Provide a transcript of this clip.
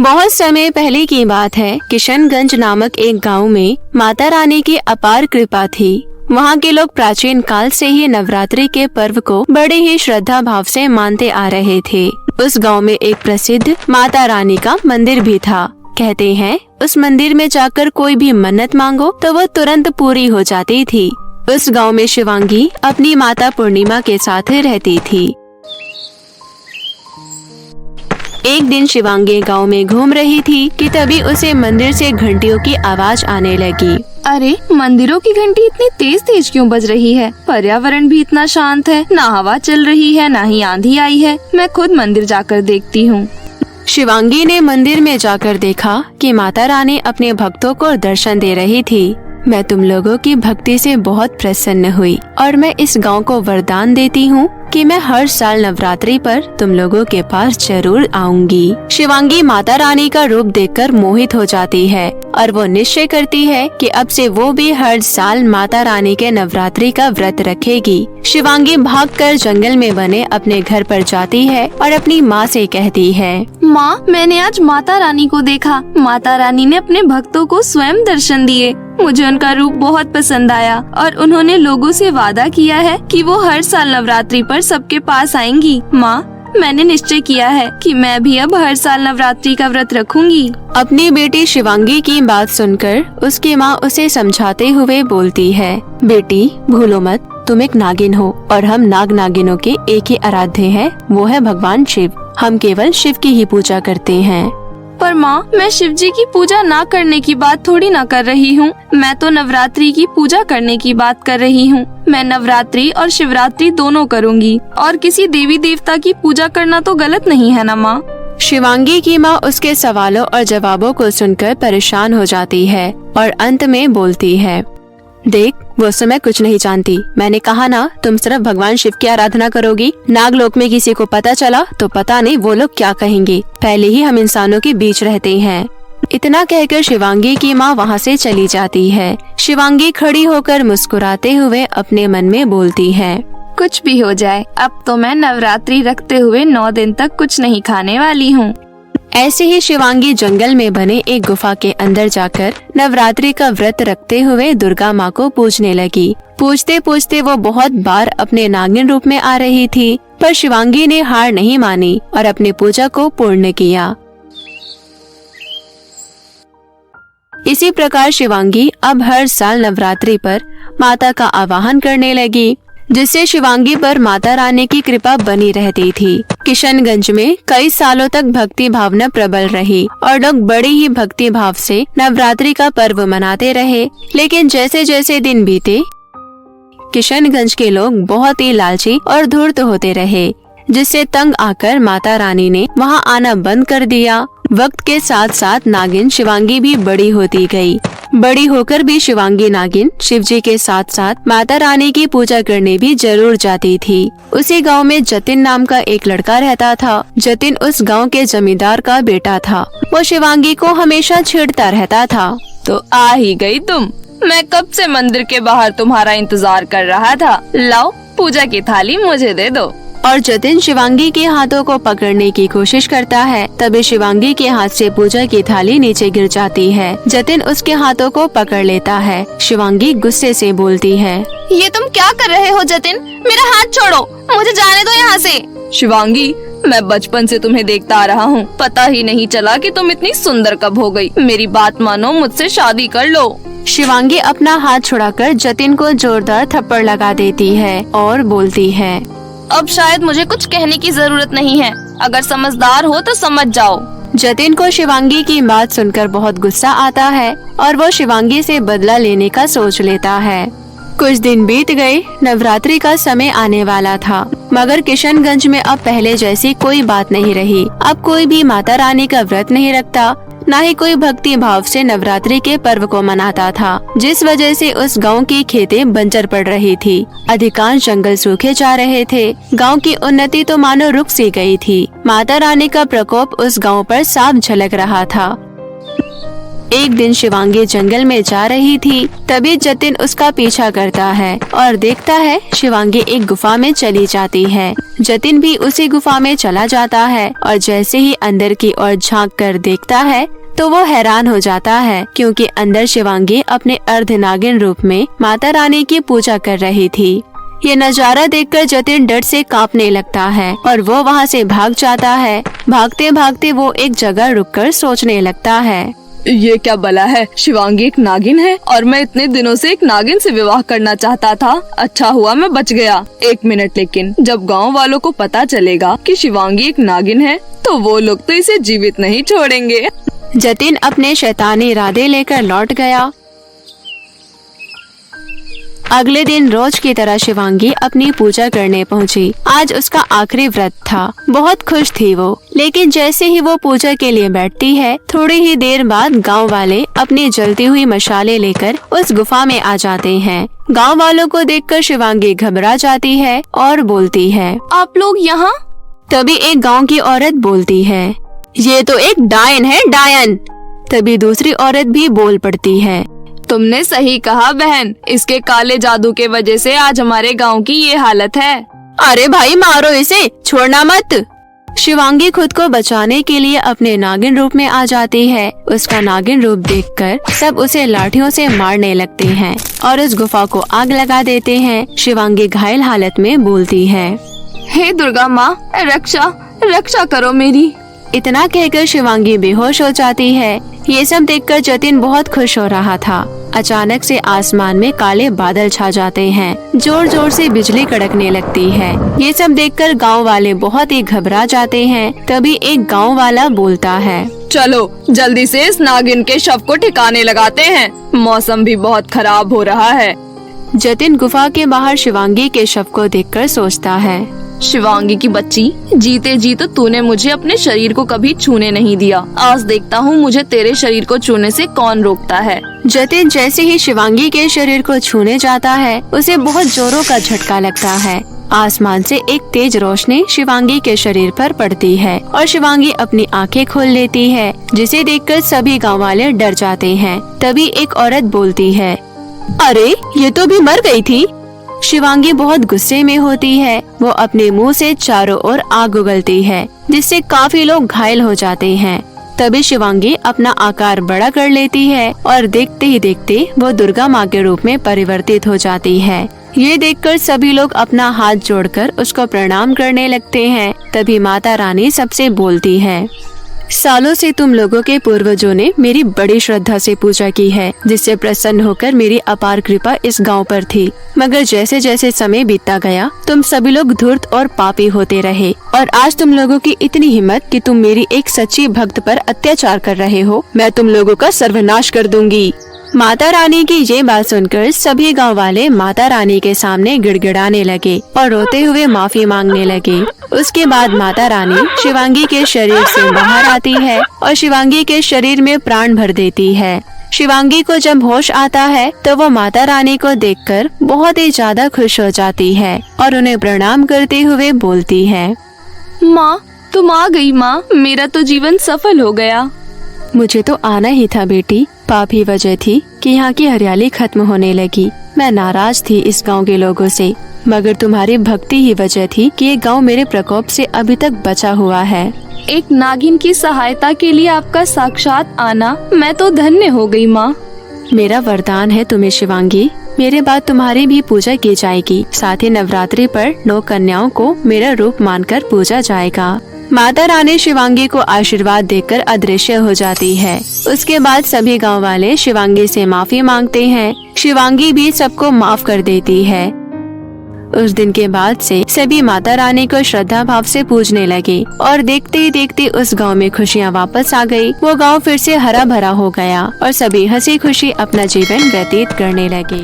बहुत समय पहले की बात है। किशनगंज नामक एक गांव में माता रानी की अपार कृपा थी। वहाँ के लोग प्राचीन काल से ही नवरात्रि के पर्व को बड़े ही श्रद्धा भाव से मानते आ रहे थे। उस गांव में एक प्रसिद्ध माता रानी का मंदिर भी था। कहते हैं उस मंदिर में जाकर कोई भी मन्नत मांगो तो वो तुरंत पूरी हो जाती थी। उस गांव में शिवांगी अपनी माता पूर्णिमा के साथ रहती थी। एक दिन शिवांगी गांव में घूम रही थी कि तभी उसे मंदिर से घंटियों की आवाज आने लगी। अरे, मंदिरों की घंटी इतनी तेज तेज क्यों बज रही है? पर्यावरण भी इतना शांत है, ना हवा चल रही है, ना ही आंधी आई है। मैं खुद मंदिर जाकर देखती हूँ। शिवांगी ने मंदिर में जाकर देखा कि माता रानी अपने भक्तों को दर्शन दे रही थी। मैं तुम लोगों की भक्ति से बहुत प्रसन्न हुई और मैं इस गांव को वरदान देती हूँ कि मैं हर साल नवरात्रि पर तुम लोगों के पास जरूर आऊंगी। शिवांगी माता रानी का रूप देखकर मोहित हो जाती है और वो निश्चय करती है कि अब से वो भी हर साल माता रानी के नवरात्रि का व्रत रखेगी। शिवांगी भागकर जंगल में बने अपने घर पर जाती है और अपनी माँ से कहती है, माँ, मैंने आज माता रानी को देखा। माता रानी ने अपने भक्तों को स्वयं दर्शन दिए। मुझे उनका रूप बहुत पसंद आया और उन्होंने लोगों से वादा किया है कि वो हर साल नवरात्रि पर सबके पास आएंगी। माँ, मैंने निश्चय किया है कि मैं भी अब हर साल नवरात्रि का व्रत रखूंगी। अपनी बेटी शिवांगी की बात सुनकर उसकी माँ उसे समझाते हुए बोलती है, बेटी भूलो मत, तुम एक नागिन हो और हम नाग नागिनों के एक ही आराध्य हैं, वो है भगवान शिव। हम केवल शिव की ही पूजा करते हैं। पर माँ, मैं शिव जी की पूजा ना करने की बात थोड़ी ना कर रही हूँ। मैं तो नवरात्रि की पूजा करने की बात कर रही हूँ। मैं नवरात्रि और शिवरात्रि दोनों करूँगी और किसी देवी देवता की पूजा करना तो गलत नहीं है ना माँ? शिवांगी की माँ उसके सवालों और जवाबों को सुनकर परेशान हो जाती है और अंत में बोलती है, देख, वो समय कुछ नहीं जानती। मैंने कहा ना, तुम सिर्फ भगवान शिव की आराधना करोगी। नागलोक में किसी को पता चला तो पता नहीं वो लोग क्या कहेंगे। पहले ही हम इंसानों के बीच रहते हैं। इतना कहकर शिवांगी की माँ वहाँ से चली जाती है। शिवांगी खड़ी होकर मुस्कुराते हुए अपने मन में बोलती है, कुछ भी हो जाए, अब तो मैं नवरात्रि रखते हुए 9 दिन तक कुछ नहीं खाने वाली हूँ। ऐसे ही शिवांगी जंगल में बने एक गुफा के अंदर जाकर नवरात्रि का व्रत रखते हुए दुर्गा माँ को पूजने लगी। पूजते पूजते वो बहुत बार अपने नागिन रूप में आ रही थी, पर शिवांगी ने हार नहीं मानी और अपनी पूजा को पूर्ण किया। इसी प्रकार शिवांगी अब हर साल नवरात्रि पर माता का आवाहन करने लगी, जिससे शिवांगी पर माता रानी की कृपा बनी रहती थी। किशनगंज में कई सालों तक भक्ति भावना प्रबल रही और लोग बड़े ही भक्ति भाव से नवरात्रि का पर्व मनाते रहे। लेकिन जैसे जैसे दिन बीते, किशनगंज के लोग बहुत ही लालची और धूर्त होते रहे, जिससे तंग आकर माता रानी ने वहां आना बंद कर दिया। वक्त के साथ साथ नागिन शिवांगी भी बड़ी होती गई। बड़ी होकर भी शिवांगी नागिन शिवजी के साथ साथ माता रानी की पूजा करने भी जरूर जाती थी। उसी गांव में जतिन नाम का एक लड़का रहता था। जतिन उस गांव के जमींदार का बेटा था। वो शिवांगी को हमेशा छेड़ता रहता था। तो आ ही गई तुम। मैं कब से मंदिर के बाहर तुम्हारा इंतजार कर रहा था। लाओ, पूजा की थाली मुझे दे दो। और जतिन शिवांगी के हाथों को पकड़ने की कोशिश करता है। तभी शिवांगी के हाथ से पूजा की थाली नीचे गिर जाती है। जतिन उसके हाथों को पकड़ लेता है। शिवांगी गुस्से से बोलती है, ये तुम क्या कर रहे हो जतिन? मेरा हाथ छोड़ो, मुझे जाने दो यहाँ से। शिवांगी, मैं बचपन से तुम्हें देखता आ रहा हूँ। पता ही नहीं चला कि तुम इतनी सुंदर कब हो गई। मेरी बात मानो, मुझसे शादी कर लो। शिवांगी अपना हाथ छुड़ाकर जतिन को जोरदार थप्पड़ लगा देती है और बोलती है, अब शायद मुझे कुछ कहने की जरूरत नहीं है। अगर समझदार हो तो समझ जाओ। जतिन को शिवांगी की बात सुनकर बहुत गुस्सा आता है और वो शिवांगी से बदला लेने का सोच लेता है। कुछ दिन बीत गए। नवरात्रि का समय आने वाला था, मगर किशनगंज में अब पहले जैसी कोई बात नहीं रही। अब कोई भी माता रानी का व्रत नहीं रखता, न ही कोई भक्ति भाव से नवरात्रि के पर्व को मनाता था, जिस वजह से उस गांव की खेतें बंजर पड़ रही थी। अधिकांश जंगल सूखे जा रहे थे। गांव की उन्नति तो मानो रुक सी गई थी। माता रानी का प्रकोप उस गांव पर साफ झलक रहा था। एक दिन शिवांगी जंगल में जा रही थी, तभी जतिन उसका पीछा करता है और देखता है शिवांगी एक गुफा में चली जाती है। जतिन भी उसी गुफा में चला जाता है और जैसे ही अंदर की ओर झांक कर देखता है तो वो हैरान हो जाता है, क्योंकि अंदर शिवांगी अपने अर्धनागिन रूप में माता रानी की पूजा कर रही थी। ये नजारा देखकर जतिन डर से कांपने लगता है और वो वहाँ से भाग जाता है। भागते भागते वो एक जगह रुककर सोचने लगता है, ये क्या बला है? शिवांगी एक नागिन है और मैं इतने दिनों से एक नागिन से विवाह करना चाहता था। अच्छा हुआ मैं बच गया। एक मिनट, लेकिन जब गांव वालों को पता चलेगा कि शिवांगी एक नागिन है तो वो लोग तो इसे जीवित नहीं छोड़ेंगे। जतिन अपने शैतानी इरादे लेकर लौट गया। अगले दिन रोज की तरह शिवांगी अपनी पूजा करने पहुंची। आज उसका आखिरी व्रत था। बहुत खुश थी वो, लेकिन जैसे ही वो पूजा के लिए बैठती है, थोड़ी ही देर बाद गांव वाले अपनी जलती हुई मशाले लेकर उस गुफा में आ जाते हैं। गांव वालों को देखकर शिवांगी घबरा जाती है और बोलती है, आप लोग यहाँ? तभी एक गांव की औरत बोलती है, ये तो एक डायन है, डायन। तभी दूसरी औरत भी बोल पड़ती है, तुमने सही कहा बहन, इसके काले जादू के वजह से आज हमारे गांव की ये हालत है। अरे भाई मारो इसे, छोड़ना मत। शिवांगी खुद को बचाने के लिए अपने नागिन रूप में आ जाती है। उसका नागिन रूप देखकर सब उसे लाठियों से मारने लगते हैं और उस गुफा को आग लगा देते हैं। शिवांगी घायल हालत में बोलती है, हे दुर्गा माँ, रक्षा करो मेरी। इतना कहकर शिवांगी बेहोश हो जाती है। ये सब देखकर जतिन बहुत खुश हो रहा था। अचानक से आसमान में काले बादल छा जाते हैं। जोर जोर से बिजली कड़कने लगती है। ये सब देखकर गांव वाले बहुत ही घबरा जाते हैं। तभी एक गांव वाला बोलता है, चलो जल्दी से इस नागिन के शव को ठिकाने लगाते हैं, मौसम भी बहुत खराब हो रहा है। जतिन गुफा के बाहर शिवांगी के शव को देखकर सोचता है, शिवांगी की बच्ची, जीते जी तो तूने मुझे अपने शरीर को कभी छूने नहीं दिया। आज देखता हूँ मुझे तेरे शरीर को छूने से कौन रोकता है। जतिन जैसे ही शिवांगी के शरीर को छूने जाता है, उसे बहुत जोरों का झटका लगता है। आसमान से एक तेज रोशनी शिवांगी के शरीर पर पड़ती है और शिवांगी अपनी आंखें खोल लेती है, जिसे देखकर सभी गाँव वाले डर जाते हैं। तभी एक औरत बोलती है, अरे ये तो भी मर गई थी। शिवांगी बहुत गुस्से में होती है। वो अपने मुंह से चारों ओर आग उगलती है, जिससे काफी लोग घायल हो जाते हैं। तभी शिवांगी अपना आकार बड़ा कर लेती है और देखते ही देखते वो दुर्गा माँ के रूप में परिवर्तित हो जाती है। ये देखकर सभी लोग अपना हाथ जोड़कर उसको प्रणाम करने लगते हैं। तभी माता रानी सबसे बोलती है, सालों से तुम लोगों के पूर्वजों ने मेरी बड़ी श्रद्धा से पूजा की है, जिससे प्रसन्न होकर मेरी अपार कृपा इस गांव पर थी। मगर जैसे जैसे समय बीतता गया, तुम सभी लोग धूर्त और पापी होते रहे और आज तुम लोगों की इतनी हिम्मत कि तुम मेरी एक सच्ची भक्त पर अत्याचार कर रहे हो। मैं तुम लोगों का सर्वनाश कर दूंगी। माता रानी की ये बात सुनकर सभी गांव वाले माता रानी के सामने गिड़गिड़ाने लगे और रोते हुए माफी मांगने लगे। उसके बाद माता रानी शिवांगी के शरीर से बाहर आती है और शिवांगी के शरीर में प्राण भर देती है। शिवांगी को जब होश आता है तो वो माता रानी को देखकर बहुत ही ज्यादा खुश हो जाती है और उन्हें प्रणाम करते हुए बोलती है, माँ तुम आ गई माँ, मेरा तो जीवन सफल हो गया। मुझे तो आना ही था बेटी। पाप ही वजह थी कि यहाँ की हरियाली खत्म होने लगी। मैं नाराज थी इस गांव के लोगों से, मगर तुम्हारी भक्ति ही वजह थी कि ये गांव मेरे प्रकोप से अभी तक बचा हुआ है। एक नागिन की सहायता के लिए आपका साक्षात आना, मैं तो धन्य हो गई माँ। मेरा वरदान है तुम्हें शिवांगी, मेरे बाद तुम्हारी भी पूजा की जाएगी। साथ ही नवरात्रि पर 9 कन्याओं को मेरा रूप मानकर पूजा जाएगा। माता रानी शिवांगी को आशीर्वाद देकर अदृश्य हो जाती है। उसके बाद सभी गांव वाले शिवांगी से माफी मांगते हैं। शिवांगी भी सबको माफ कर देती है। उस दिन के बाद से सभी माता रानी को श्रद्धा भाव से पूजने लगे और देखते ही देखते उस गांव में खुशियां वापस आ गई। वो गांव फिर से हरा भरा हो गया और सभी हंसी खुशी अपना जीवन व्यतीत करने लगे।